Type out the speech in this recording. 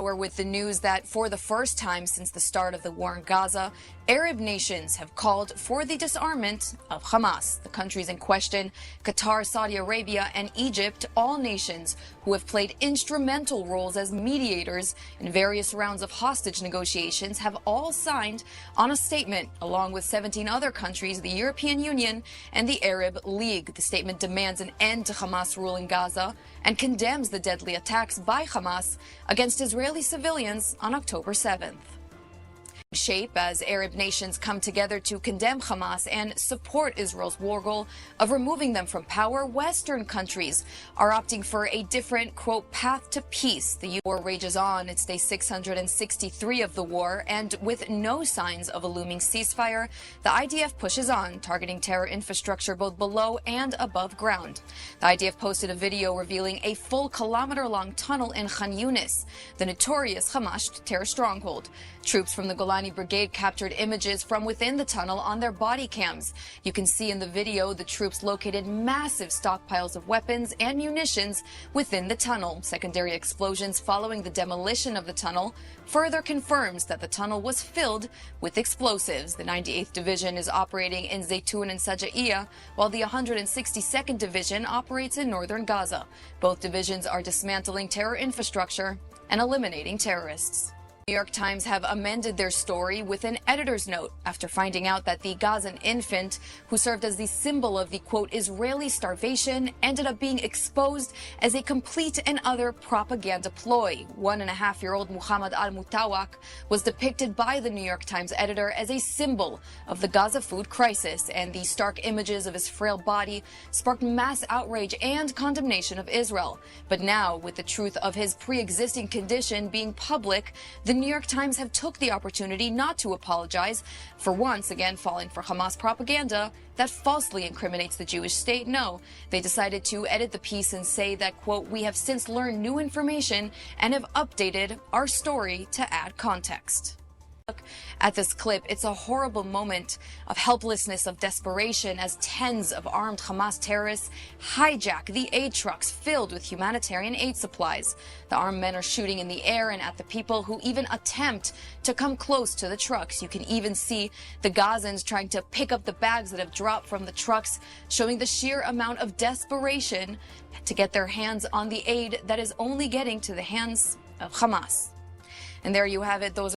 hour with the news that for the first time since the start of the war in Gaza, Arab nations have called for the disarmament of Hamas. The countries in question, Qatar, Saudi Arabia, and Egypt, all nations who have played instrumental roles as mediators in various rounds of hostage negotiations, have all signed on a statement, along with 17 other countries, the European Union, and the Arab League. The statement demands an end to Hamas rule in Gaza and condemns the deadly attacks by Hamas against Israeli civilians on October 7th. Shape as Arab nations come together to condemn Hamas and support Israel's war goal of removing them from power, Western countries are opting for a different, quote, path to peace. The war rages on. It's day 663 of the war, and with no signs of a looming ceasefire, the IDF pushes on, targeting terror infrastructure both below and above ground. The IDF posted a video revealing a full kilometer-long tunnel in Khan Yunis, the notorious Hamas terror stronghold. Troops from the Golani Brigade captured images from within the tunnel on their body cams. You can see in the video the troops located massive stockpiles of weapons and munitions within the tunnel. Secondary explosions following the demolition of the tunnel further confirms that the tunnel was filled with explosives. The 98th Division is operating in Zaytun and Sajaiya, while the 162nd Division operates in northern Gaza. Both divisions are dismantling terror infrastructure and eliminating terrorists. New York Times have amended their story with an editor's note after finding out that the Gazan infant, who served as the symbol of the, quote, Israeli starvation, ended up being exposed as a complete and utter propaganda ploy. 1.5-year-old Muhammad al-Mutawak was depicted by the New York Times editor as a symbol of the Gaza food crisis, and the stark images of his frail body sparked mass outrage and condemnation of Israel. But now, with the truth of his pre-existing condition being public, the New York Times have took the opportunity not to apologize for once again falling for Hamas propaganda that falsely incriminates the Jewish state. No, they decided to edit the piece and say that, quote, we have since learned new information and have updated our story to add context. Look at this clip. It's a horrible moment of helplessness, of desperation, as tens of armed Hamas terrorists hijack the aid trucks filled with humanitarian aid supplies. The armed men are shooting in the air and at the people who even attempt to come close to the trucks. You can even see the Gazans trying to pick up the bags that have dropped from the trucks, showing the sheer amount of desperation to get their hands on the aid that is only getting to the hands of Hamas. And there you have it. Those